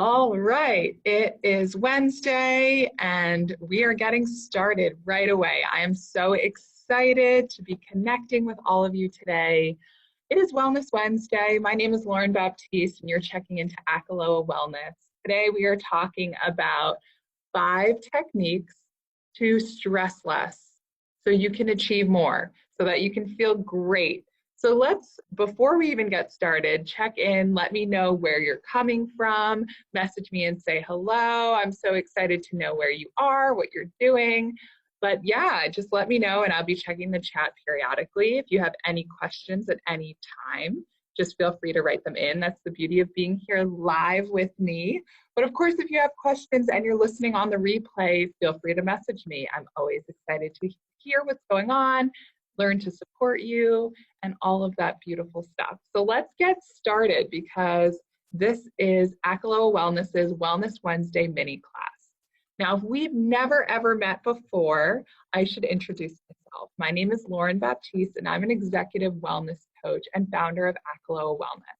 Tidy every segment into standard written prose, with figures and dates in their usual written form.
All right, it is Wednesday and we are getting started right away. I am so excited to be connecting with all of you today. It is Wellness Wednesday. My name is Lauren Baptiste and you're checking into Akaloa Wellness. Today we are talking about 5 techniques to stress less so you can achieve more, so that you can feel great. So before we even get started, check in, let me know where you're coming from, message me and say hello. I'm so excited to know where you are, what you're doing. But yeah, just let me know and I'll be checking the chat periodically. If you have any questions at any time, just feel free to write them in. That's the beauty of being here live with me. But of course, if you have questions and you're listening on the replay, feel free to message me. I'm always excited to hear what's going on, learn to support you, and all of that beautiful stuff. So let's get started because this is Akaloa Wellness's Wellness Wednesday mini class. Now, if we've never ever met before, I should introduce myself. My name is Lauren Baptiste and I'm an executive wellness coach and founder of Akaloa Wellness.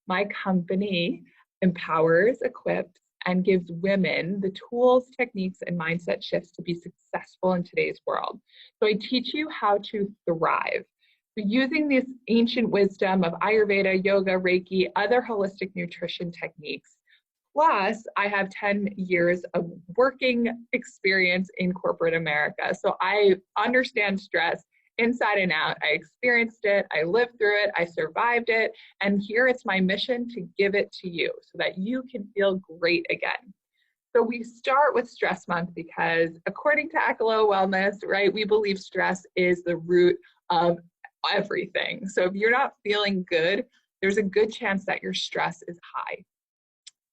My company empowers, equips, and gives women the tools, techniques, and mindset shifts to be successful in today's world. So I teach you how to thrive. So using this ancient wisdom of Ayurveda, yoga, Reiki, other holistic nutrition techniques, plus I have 10 years of working experience in corporate America. So I understand stress inside and out. I experienced it, I lived through it, I survived it, and here it's my mission to give it to you so that you can feel great again. So we start with stress month because according to Akaloa Wellness, right, we believe stress is the root of everything. So if you're not feeling good, there's a good chance that your stress is high.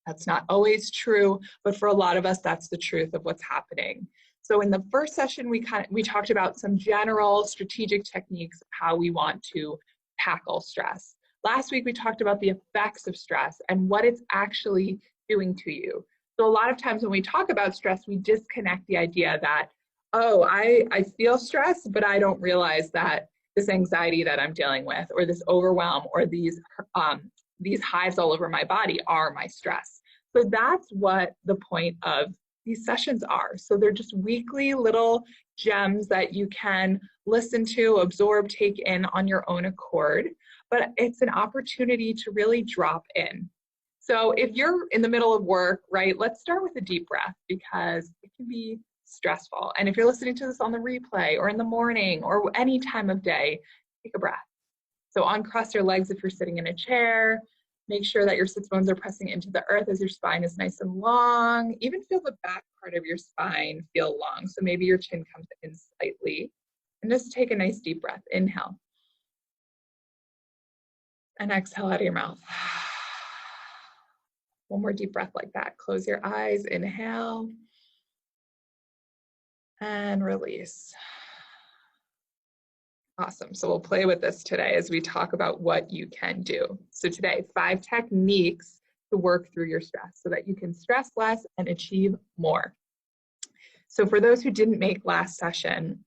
That's not always true, but for a lot of us, that's the truth of what's happening. So in the first session, we talked about some general strategic techniques of how we want to tackle stress. Last week, we talked about the effects of stress and what it's actually doing to you. So a lot of times when we talk about stress, we disconnect the idea that, oh, I feel stress, but I don't realize that this anxiety that I'm dealing with, or this overwhelm, or these hives all over my body are my stress. So that's what the point of these sessions are. So they're just weekly little gems that you can listen to, absorb, take in on your own accord, but it's an opportunity to really drop in. So if you're in the middle of work, right, let's start with a deep breath because it can be stressful. And if you're listening to this on the replay or in the morning or any time of day, take a breath. So uncross your legs if you're sitting in a chair. Make sure that your sits bones are pressing into the earth as your spine is nice and long. Even feel the back part of your spine feel long. So maybe your chin comes in slightly. And just take a nice deep breath. Inhale. And exhale out of your mouth. One more deep breath like that. Close your eyes. Inhale. And release. Awesome. So we'll play with this today as we talk about what you can do. So today, 5 techniques to work through your stress so that you can stress less and achieve more. So for those who didn't make last session,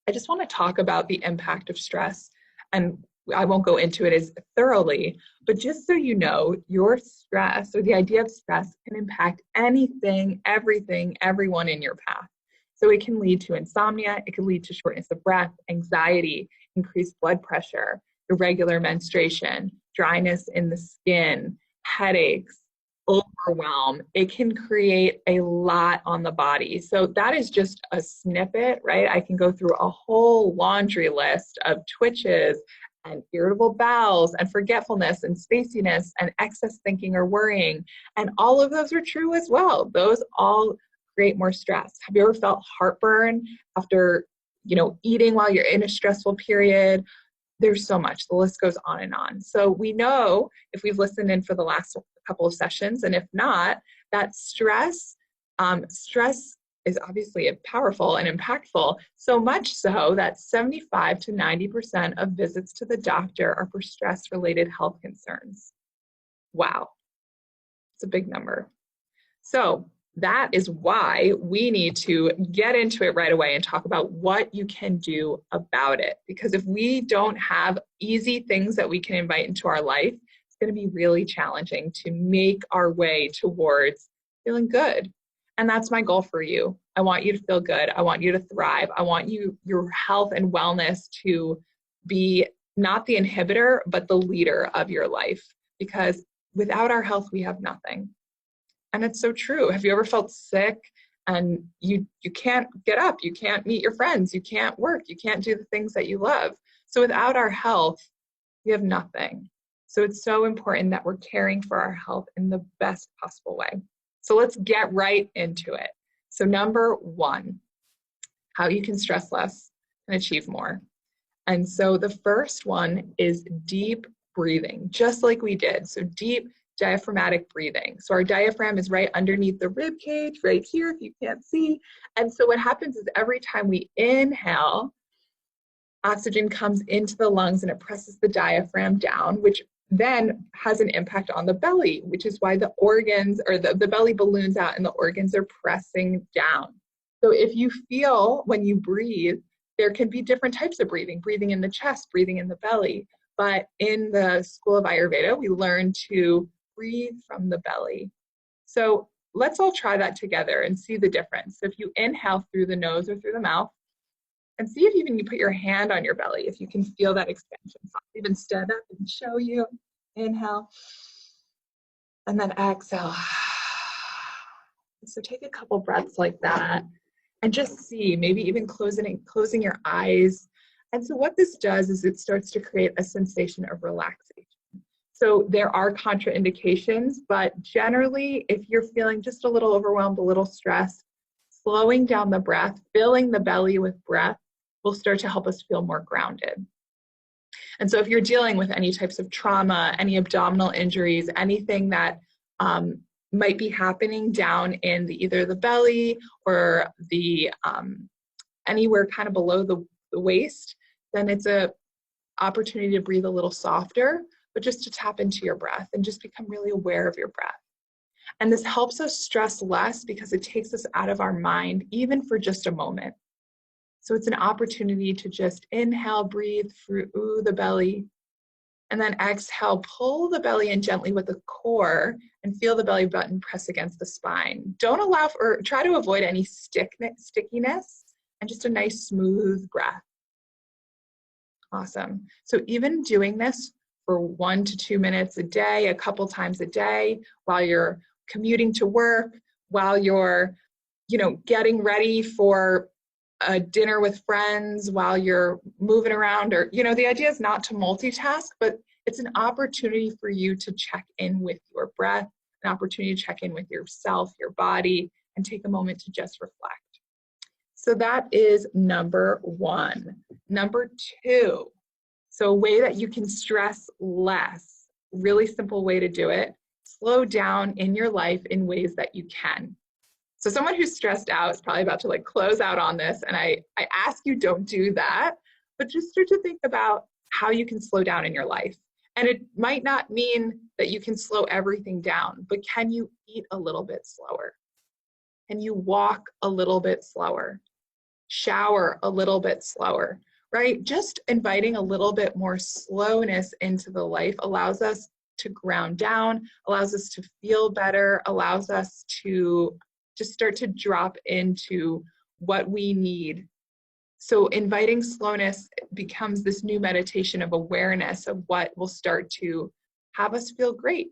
I just want to talk about the impact of stress. And I won't go into it as thoroughly, but just so you know, your stress or the idea of stress can impact anything, everything, everyone in your path. So it can lead to insomnia, it can lead to shortness of breath, anxiety, increased blood pressure, irregular menstruation, dryness in the skin, headaches, overwhelm. It can create a lot on the body. So that is just a snippet, right? I can go through a whole laundry list of twitches and irritable bowels and forgetfulness and spaciness and excess thinking or worrying. And all of those are true as well. Those all create more stress. Have you ever felt heartburn after, eating while you're in a stressful period? There's so much. The list goes on and on. So we know if we've listened in for the last couple of sessions, and if not, that stress is obviously powerful and impactful, so much so that 75 to 90% of visits to the doctor are for stress-related health concerns. Wow. It's a big number. So that is why we need to get into it right away and talk about what you can do about it. Because if we don't have easy things that we can invite into our life, it's going to be really challenging to make our way towards feeling good. And that's my goal for you. I want you to feel good. I want you to thrive. I want your health and wellness to be not the inhibitor, but the leader of your life. Because without our health, we have nothing. And it's so true. Have you ever felt sick and you can't get up, you can't meet your friends, you can't work, you can't do the things that you love? So without our health, we have nothing. So it's so important that we're caring for our health in the best possible way. So let's get right into it. So number one, how you can stress less and achieve more. And so the first one is deep breathing, just like we did. So deep diaphragmatic breathing. So our diaphragm is right underneath the rib cage, right here, if you can't see. And so what happens is every time we inhale, oxygen comes into the lungs and it presses the diaphragm down, which then has an impact on the belly, which is why the organs or the belly balloons out and the organs are pressing down. So if you feel when you breathe, there can be different types of breathing in the chest, breathing in the belly. But in the school of Ayurveda, we learn to breathe from the belly. So let's all try that together and see the difference. So if you inhale through the nose or through the mouth, and see if even you put your hand on your belly, if you can feel that expansion. So I'll even stand up and show you. Inhale, and then exhale. So take a couple breaths like that, and just see, maybe even closing your eyes. And so what this does is it starts to create a sensation of relaxation. So there are contraindications, but generally, if you're feeling just a little overwhelmed, a little stressed, slowing down the breath, filling the belly with breath will start to help us feel more grounded. And so if you're dealing with any types of trauma, any abdominal injuries, anything that might be happening down in either the belly or the anywhere kind of below the waist, then it's a opportunity to breathe a little softer, but just to tap into your breath and just become really aware of your breath. And this helps us stress less because it takes us out of our mind, even for just a moment. So it's an opportunity to just inhale, breathe through the belly, and then exhale, pull the belly in gently with the core and feel the belly button press against the spine. Don't allow or try to avoid any stickiness and just a nice smooth breath. Awesome. So even doing this for 1 to 2 minutes a day, a couple times a day, while you're commuting to work, while you're, getting ready for a dinner with friends, while you're moving around, or, the idea is not to multitask, but it's an opportunity for you to check in with your breath, an opportunity to check in with yourself, your body, and take a moment to just reflect. So that is number one. Number two, so a way that you can stress less, really simple way to do it, slow down in your life in ways that you can. So someone who's stressed out is probably about to close out on this, and I ask you, don't do that, but just start to think about how you can slow down in your life. And it might not mean that you can slow everything down, but can you eat a little bit slower? Can you walk a little bit slower? Shower a little bit slower, right? Just inviting a little bit more slowness into the life allows us to ground down, allows us to feel better, allows us to just start to drop into what we need. So inviting slowness becomes this new meditation of awareness of what will start to have us feel great.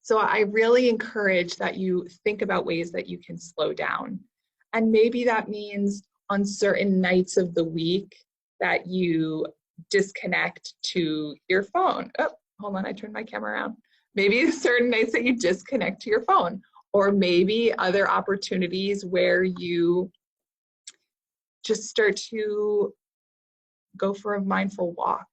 So I really encourage that you think about ways that you can slow down. And maybe that means on certain nights of the week that you disconnect to your phone. Oh, hold on, I turned my camera around. Maybe certain nights that you disconnect to your phone, or maybe other opportunities where you just start to go for a mindful walk.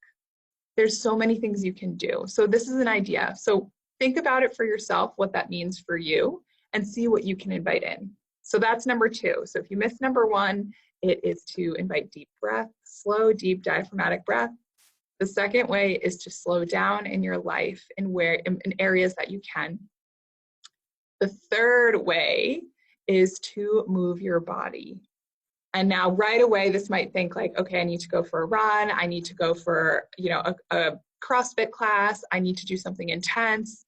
There's so many things you can do. So this is an idea. So think about it for yourself, what that means for you, and see what you can invite in. So that's number two. So if you missed number one, it is to invite deep breath, slow, deep diaphragmatic breath. The second way is to slow down in your life in areas that you can. The third way is to move your body. And now right away, this might think okay, I need to go for a run. I need to go for, a CrossFit class, I need to do something intense.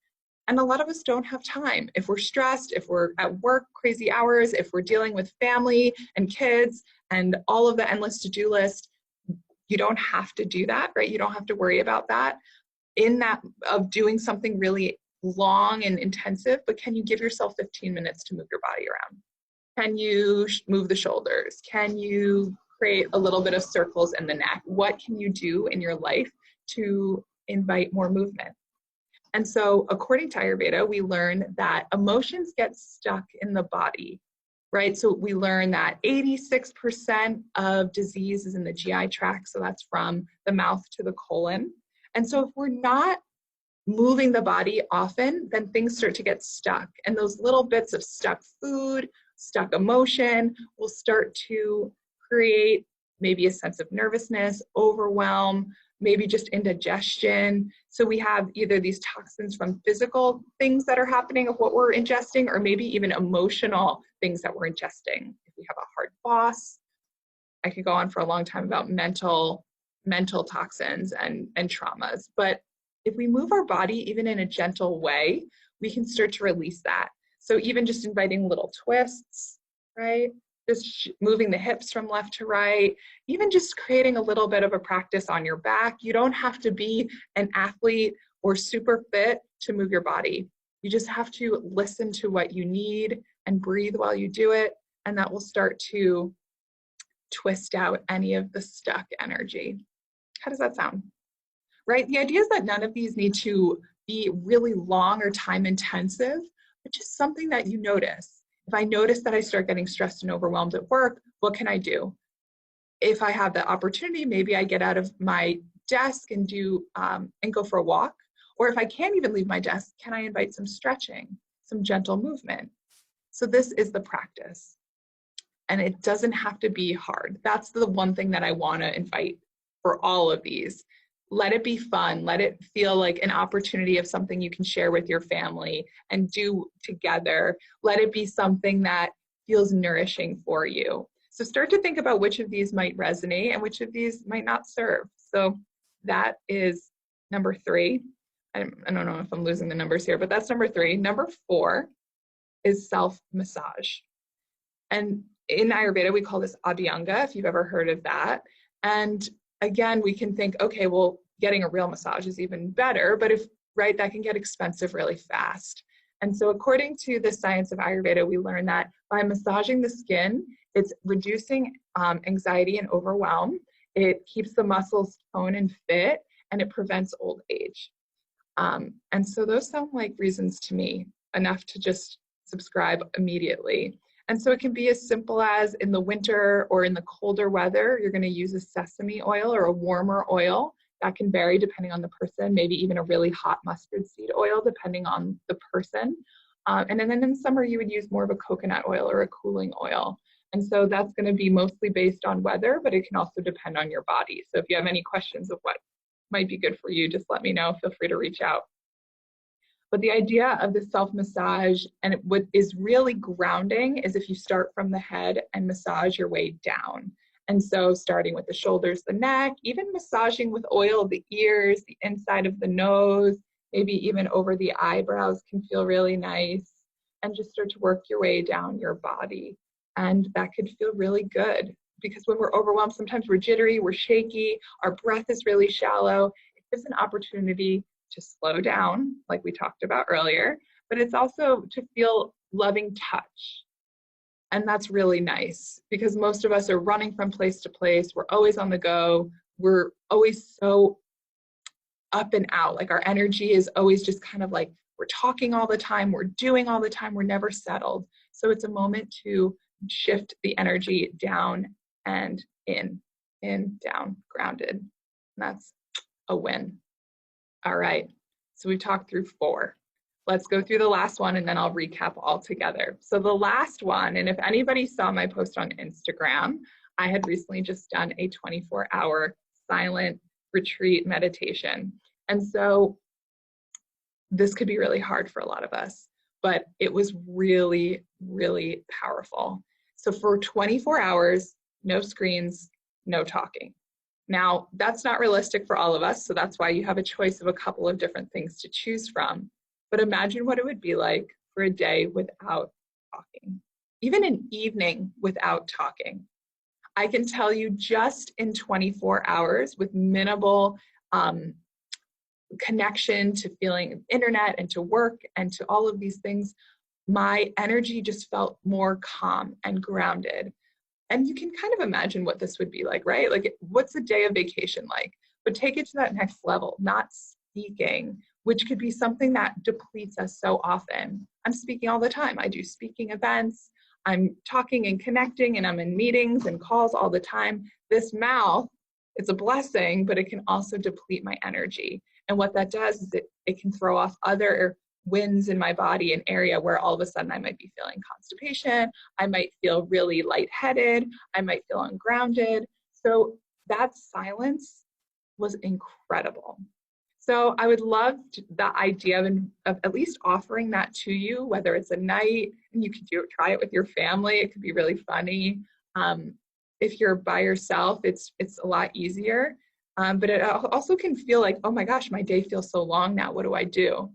And a lot of us don't have time. If we're stressed, if we're at work crazy hours, if we're dealing with family and kids and all of the endless to-do list, you don't have to do that, right? You don't have to worry about that in that of doing something really long and intensive, but can you give yourself 15 minutes to move your body around? Can you move the shoulders? Can you create a little bit of circles in the neck? What can you do in your life to invite more movement? And so according to Ayurveda, we learn that emotions get stuck in the body, right? So we learn that 86% of disease is in the GI tract. So that's from the mouth to the colon. And so if we're not moving the body often, then things start to get stuck. And those little bits of stuck food, stuck emotion will start to create maybe a sense of nervousness, overwhelm, maybe just indigestion. So we have either these toxins from physical things that are happening of what we're ingesting, or maybe even emotional things that we're ingesting. If we have a hard boss, I could go on for a long time about mental toxins and traumas. But if we move our body even in a gentle way, we can start to release that. So even just inviting little twists, right? Just moving the hips from left to right, even just creating a little bit of a practice on your back. You don't have to be an athlete or super fit to move your body. You just have to listen to what you need and breathe while you do it. And that will start to twist out any of the stuck energy. How does that sound? Right? The idea is that none of these need to be really long or time intensive, but just something that you notice. If I notice that I start getting stressed and overwhelmed at work, what can I do? If I have the opportunity, maybe I get out of my desk and go for a walk. Or if I can't even leave my desk, can I invite some stretching, some gentle movement? So this is the practice. And it doesn't have to be hard. That's the one thing that I want to invite for all of these. Let it be fun. Let it feel like an opportunity of something you can share with your family and do together. Let it be something that feels nourishing for you. So start to think about which of these might resonate and which of these might not serve. So that is number 3. I don't know if I'm losing the numbers here, but that's number 3. Number 4 is self-massage. And in Ayurveda, we call this Abhyanga, if you've ever heard of that. And again, we can think, okay, well, getting a real massage is even better, but that can get expensive really fast. And so according to the science of Ayurveda, we learn that by massaging the skin, it's reducing anxiety and overwhelm. It keeps the muscles toned and fit, and it prevents old age. And so those sound like reasons to me, enough to just subscribe immediately. And so it can be as simple as in the winter or in the colder weather, you're going to use a sesame oil or a warmer oil. That can vary depending on the person, maybe even a really hot mustard seed oil, depending on the person. And then in summer, you would use more of a coconut oil or a cooling oil. And so that's going to be mostly based on weather, but it can also depend on your body. So if you have any questions of what might be good for you, just let me know. Feel free to reach out. But the idea of the self-massage and what is really grounding is if you start from the head and massage your way down. And so starting with the shoulders, the neck, even massaging with oil, the ears, the inside of the nose, maybe even over the eyebrows can feel really nice. And just start to work your way down your body. And that could feel really good because when we're overwhelmed, sometimes we're jittery, we're shaky, our breath is really shallow. It gives an opportunity to slow down, like we talked about earlier, but it's also to feel loving touch. And that's really nice because most of us are running from place to place. We're always on the go. We're always so up and out. Like our energy is always just kind of like we're talking all the time. We're doing all the time. We're never settled. So it's a moment to shift the energy down and in, down, grounded. And that's a win. All right. So we talked through 4. Let's go through the last one and then I'll recap all together. So the last one, and if anybody saw my post on Instagram, I had recently just done a 24-hour silent retreat meditation. And so this could be really hard for a lot of us, but it was really, really powerful. So for 24 hours, no screens, no talking. Now, that's not realistic for all of us, so that's why you have a choice of a couple of different things to choose from. But imagine what it would be like for a day without talking, even an evening without talking. I can tell you just in 24 hours with minimal connection to feeling internet and to work and to all of these things, my energy just felt more calm and grounded. And you can kind of imagine what this would be like, right? Like, what's a day of vacation like? But take it to that next level, not speaking, which could be something that depletes us so often. I'm speaking all the time. I do speaking events. I'm talking and connecting, and I'm in meetings and calls all the time. This mouth, it's a blessing, but it can also deplete my energy. And what that does is it can throw off other winds in my body, an area where all of a sudden I might be feeling constipation, I might feel really lightheaded, I might feel ungrounded. So that silence was incredible. So I would love the idea of at least offering that to you, whether it's a night, and you could try it with your family. It could be really funny. If you're by yourself, it's a lot easier. But it also can feel like, oh my gosh, my day feels so long now. What do I do?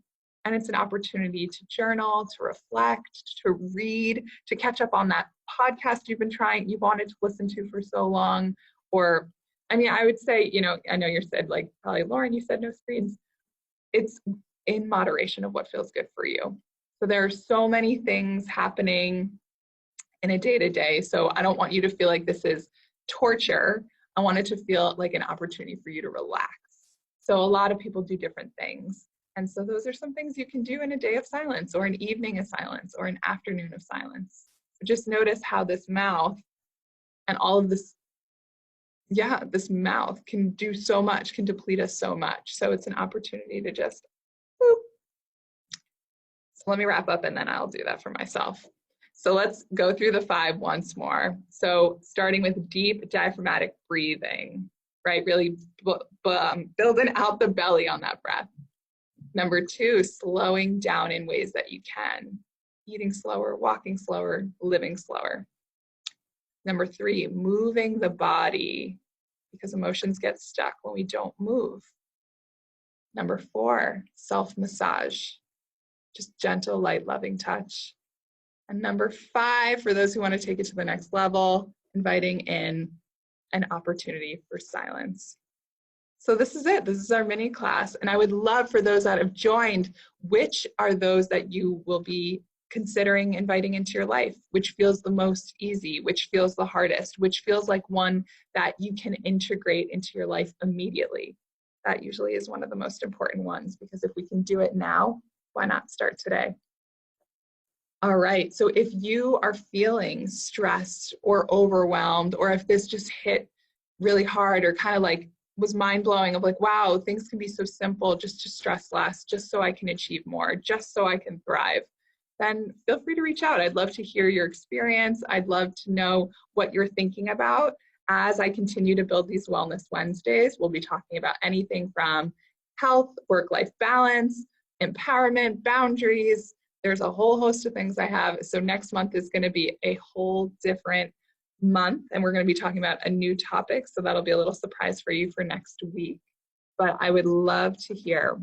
And it's an opportunity to journal, to reflect, to read, to catch up on that podcast you've wanted to listen to for so long. Or, I mean, I would say, I know you said, like, probably Lauren, you said no screens. It's in moderation of what feels good for you. So there are so many things happening in a day-to-day. So I don't want you to feel like this is torture. I want it to feel like an opportunity for you to relax. So a lot of people do different things. And so those are some things you can do in a day of silence, or an evening of silence, or an afternoon of silence. Just notice how this mouth and all of this, this mouth can do so much, can deplete us so much. So it's an opportunity to just, whoop. So let me wrap up and then I'll do that for myself. So let's go through the 5 once more. So starting with deep diaphragmatic breathing, right? Really building out the belly on that breath. Number 2, slowing down in ways that you can. Eating slower, walking slower, living slower. Number 3, moving the body, because emotions get stuck when we don't move. Number 4, self-massage, just gentle, light, loving touch. And number 5, for those who want to take it to the next level, inviting in an opportunity for silence. So this is it. This is our mini class. And I would love for those that have joined, which are those that you will be considering inviting into your life? Which feels the most easy? Which feels the hardest? Which feels like one that you can integrate into your life immediately? That usually is one of the most important ones, because if we can do it now, why not start today? All right, so if you are feeling stressed or overwhelmed, or if this just hit really hard or kind of like was mind-blowing of like, wow, things can be so simple just to stress less, just so I can achieve more, just so I can thrive, then feel free to reach out. I'd love to hear your experience. I'd love to know what you're thinking about. As I continue to build these Wellness Wednesdays, we'll be talking about anything from health, work-life balance, empowerment, boundaries. There's a whole host of things I have. So next month is going to be a whole different month, and we're going to be talking about a new topic. So that'll be a little surprise for you for next week. But I would love to hear.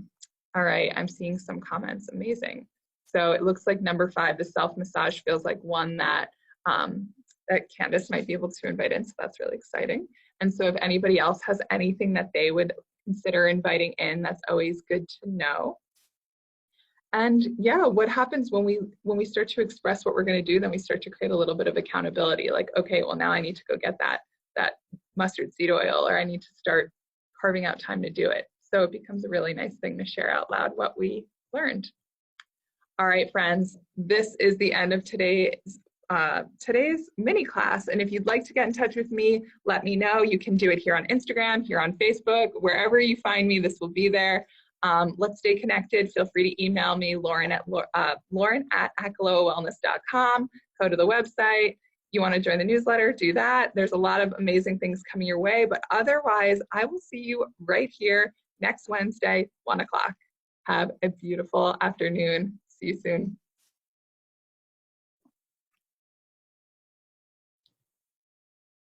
All right, I'm seeing some comments. Amazing. So it looks like number 5, the self-massage, feels like one that that Candace might be able to invite in. So that's really exciting. And so if anybody else has anything that they would consider inviting in, that's always good to know. And yeah, what happens when we start to express what we're going to do, then we start to create a little bit of accountability. Like, okay, well, now I need to go get that mustard seed oil, or I need to start carving out time to do it. So it becomes a really nice thing to share out loud what we learned. All right, friends, this is the end of today's mini class. And if you'd like to get in touch with me, let me know. You can do it here on Instagram, here on Facebook, wherever you find me, this will be there. Let's stay connected. Feel free to email me, Lauren at akalowellness.com. Go to the website. You want to join the newsletter, do that. There's a lot of amazing things coming your way. But otherwise, I will see you right here next Wednesday, 1 o'clock. Have a beautiful afternoon. See you soon.